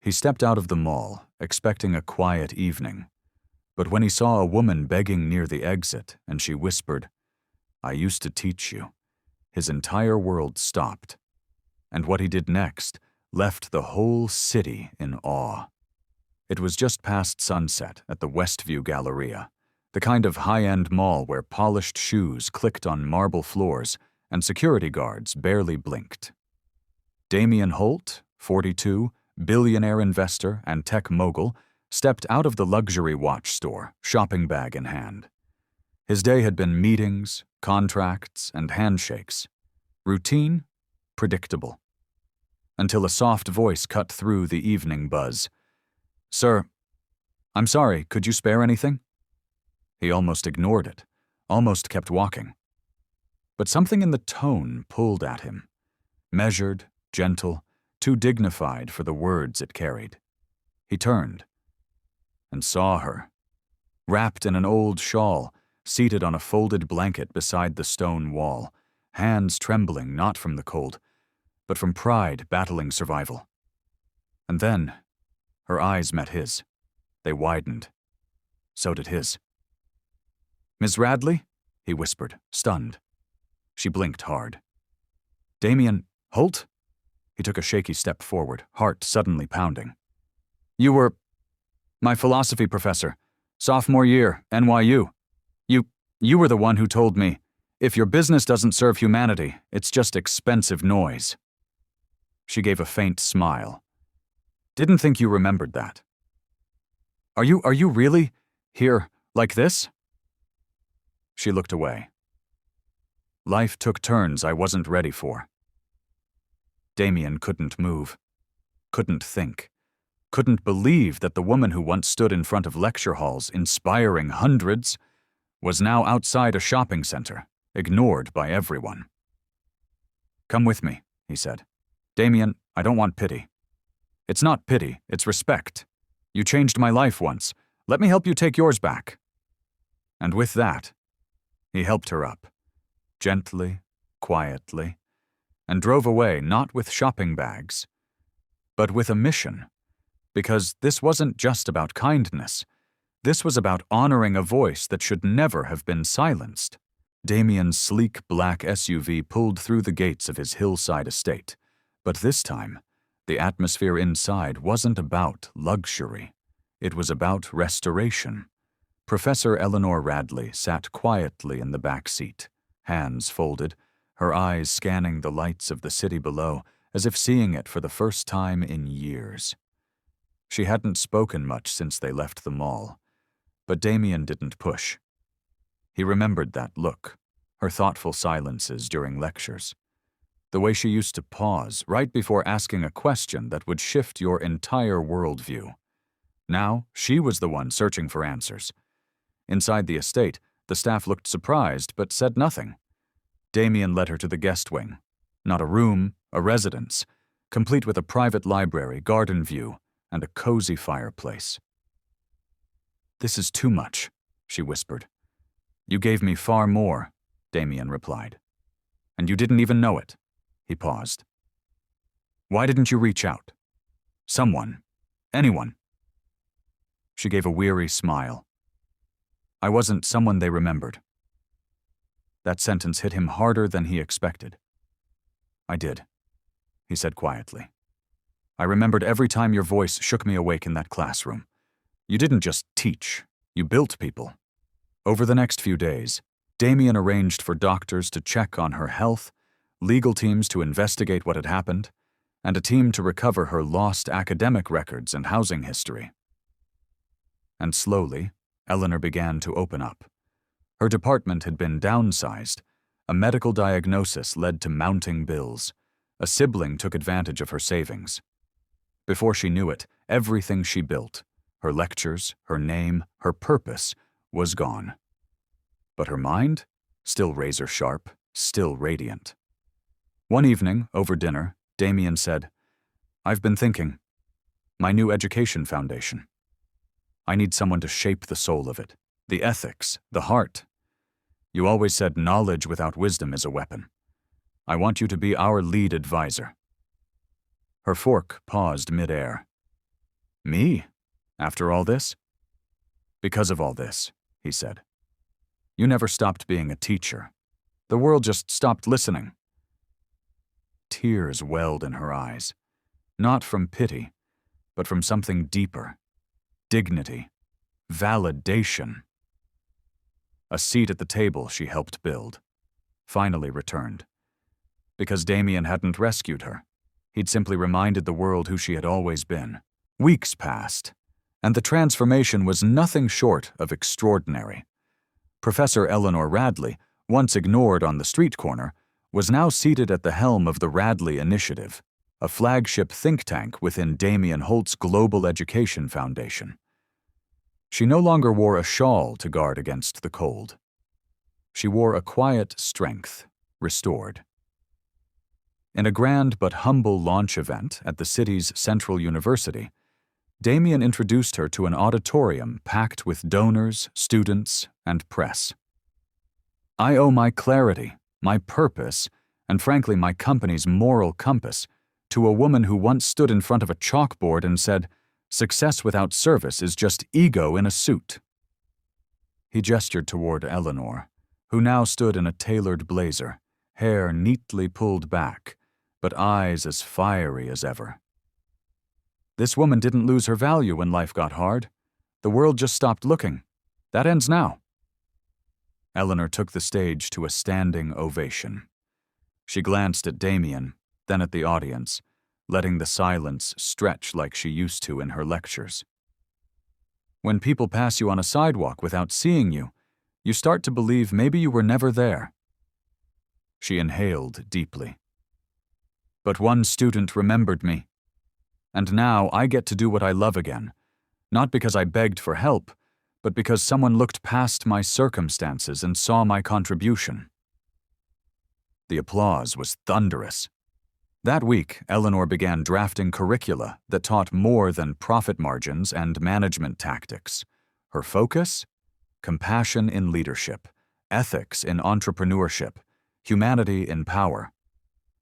He stepped out of the mall, expecting a quiet evening. But when he saw a woman begging near the exit and she whispered, "I used to teach you," his entire world stopped. And what he did next left the whole city in awe. It was just past sunset at the Westview Galleria, the kind of high-end mall where polished shoes clicked on marble floors and security guards barely blinked. Damien Holt, 42, billionaire investor and tech mogul, stepped out of the luxury watch store, shopping bag in hand. His day had been meetings, contracts, and handshakes. Routine, predictable. Until a soft voice cut through the evening buzz. "Sir, I'm sorry, could you spare anything?" He almost ignored it, almost kept walking. But something in the tone pulled at him. Measured, gentle, too dignified for the words it carried. He turned and saw her, wrapped in an old shawl, seated on a folded blanket beside the stone wall, hands trembling not from the cold, but from pride battling survival. And then, her eyes met his. They widened. So did his. "Miss Radley?" he whispered, stunned. She blinked hard. "Damien Holt?" He took a shaky step forward, heart suddenly pounding. "You were my philosophy professor, sophomore year, NYU. You were the one who told me, if your business doesn't serve humanity, it's just expensive noise." She gave a faint smile. "Didn't think you remembered that. Are you really here like this?" She looked away. Life took turns I wasn't ready for. Damien couldn't move, couldn't think, couldn't believe that the woman who once stood in front of lecture halls inspiring hundreds was now outside a shopping center, ignored by everyone. "Come with me," he said. "Damien, I don't want pity. It's not pity, it's respect. You changed my life once. Let me help you take yours back." And with that, he helped her up, gently, quietly, and drove away not with shopping bags, but with a mission. Because this wasn't just about kindness. This was about honoring a voice that should never have been silenced. Damien's sleek black SUV pulled through the gates of his hillside estate, but this time, the atmosphere inside wasn't about luxury. It was about restoration. Professor Eleanor Radley sat quietly in the back seat, hands folded, her eyes scanning the lights of the city below as if seeing it for the first time in years. She hadn't spoken much since they left the mall, but Damien didn't push. He remembered that look, her thoughtful silences during lectures, the way she used to pause right before asking a question that would shift your entire worldview. Now, she was the one searching for answers. Inside the estate, the staff looked surprised but said nothing. Damien led her to the guest wing. Not a room, a residence, complete with a private library, garden view, and a cozy fireplace. "This is too much," she whispered. "You gave me far more," Damien replied. "And you didn't even know it." He paused. "Why didn't you reach out? Someone. Anyone." She gave a weary smile. "I wasn't someone they remembered." That sentence hit him harder than he expected. "I did," he said quietly. "I remembered every time your voice shook me awake in that classroom. You didn't just teach, you built people." Over the next few days, Damien arranged for doctors to check on her health, legal teams to investigate what had happened, and a team to recover her lost academic records and housing history. And slowly, Eleanor began to open up. Her department had been downsized. A medical diagnosis led to mounting bills. A sibling took advantage of her savings. Before she knew it, everything she built, her lectures, her name, her purpose, was gone. But her mind? Still razor sharp, still radiant. One evening, over dinner, Damien said, "I've been thinking. My new education foundation. I need someone to shape the soul of it, the ethics, the heart. You always said knowledge without wisdom is a weapon. I want you to be our lead advisor." Her fork paused mid-air. Me? After all this? Because of all this, he said. You never stopped being a teacher. The world just stopped listening. Tears welled in her eyes, not from pity, but from something deeper. Dignity. Validation. A seat at the table she helped build finally returned. Because Damien hadn't rescued her. He'd simply reminded the world who she had always been. Weeks passed, and the transformation was nothing short of extraordinary. Professor Eleanor Radley, once ignored on the street corner, was now seated at the helm of the Radley Initiative, a flagship think tank within Damien Holt's Global Education Foundation. She no longer wore a shawl to guard against the cold. She wore a quiet strength, restored. In a grand but humble launch event at the city's Central University, Damien introduced her to an auditorium packed with donors, students, and press. I owe my clarity, my purpose, and frankly my company's moral compass to a woman who once stood in front of a chalkboard and said, "Success without service is just ego in a suit." He gestured toward Eleanor, who now stood in a tailored blazer, hair neatly pulled back, but eyes as fiery as ever. This woman didn't lose her value when life got hard. The world just stopped looking. That ends now. Eleanor took the stage to a standing ovation. She glanced at Damien, then at the audience, letting the silence stretch like she used to in her lectures. When people pass you on a sidewalk without seeing you, you start to believe maybe you were never there. She inhaled deeply. But one student remembered me. And now I get to do what I love again, not because I begged for help, but because someone looked past my circumstances and saw my contribution. The applause was thunderous. That week, Eleanor began drafting curricula that taught more than profit margins and management tactics. Her focus? Compassion in leadership, ethics in entrepreneurship, humanity in power.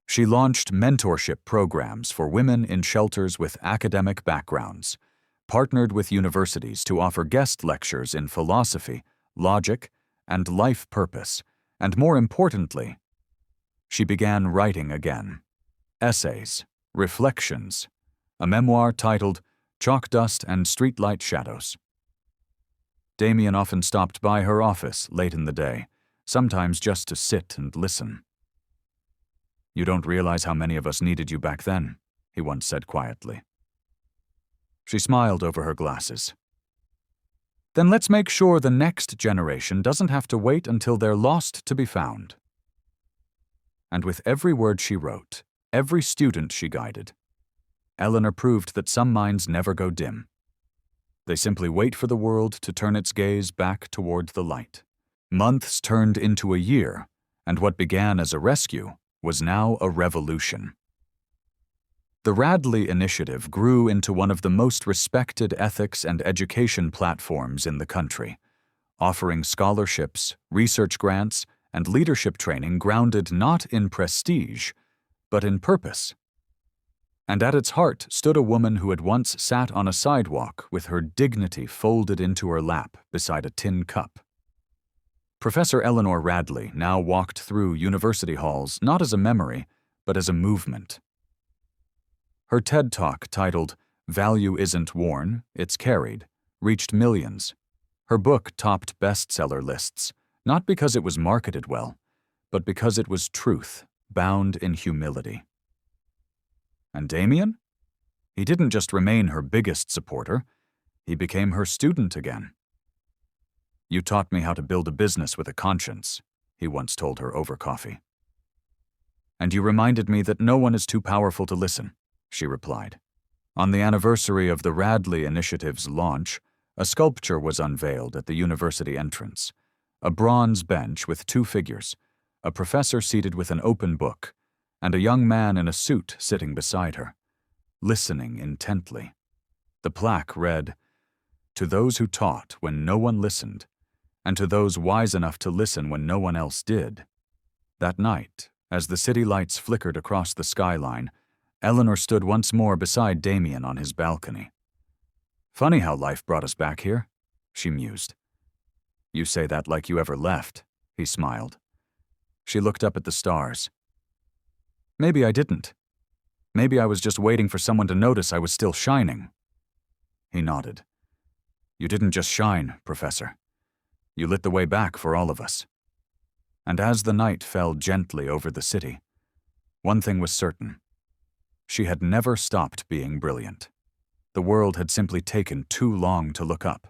She launched mentorship programs for women in shelters with academic backgrounds, partnered with universities to offer guest lectures in philosophy, logic, and life purpose, and more importantly, she began writing again. Essays, reflections, a memoir titled Chalk Dust and Streetlight Shadows. Damien often stopped by her office late in the day, sometimes just to sit and listen. "You don't realize how many of us needed you back then," he once said quietly. She smiled over her glasses. "Then let's make sure the next generation doesn't have to wait until they're lost to be found." And with every word she wrote, every student she guided, Eleanor proved that some minds never go dim. They simply wait for the world to turn its gaze back toward the light. Months turned into a year, and what began as a rescue was now a revolution. The Radley Initiative grew into one of the most respected ethics and education platforms in the country, offering scholarships, research grants, and leadership training grounded not in prestige, but in purpose. And at its heart stood a woman who had once sat on a sidewalk with her dignity folded into her lap beside a tin cup. Professor Eleanor Radley now walked through university halls not as a memory, but as a movement. Her TED Talk titled Value Isn't Worn, It's Carried reached millions. Her book topped bestseller lists, not because it was marketed well, but because it was truth, bound in humility. And Damien? He didn't just remain her biggest supporter, he became her student again. "You taught me how to build a business with a conscience," he once told her over coffee. "And you reminded me that no one is too powerful to listen," she replied. On the anniversary of the Radley Initiative's launch, a sculpture was unveiled at the university entrance, a bronze bench with two figures, a professor seated with an open book, and a young man in a suit sitting beside her, listening intently. The plaque read, "To those who taught when no one listened, and to those wise enough to listen when no one else did." That night, as the city lights flickered across the skyline, Eleanor stood once more beside Damien on his balcony. Funny how life brought us back here, she mused. You say that like you ever left, he smiled. She looked up at the stars. Maybe I didn't. Maybe I was just waiting for someone to notice I was still shining. He nodded. You didn't just shine, Professor. You lit the way back for all of us. And as the night fell gently over the city, one thing was certain. She had never stopped being brilliant. The world had simply taken too long to look up.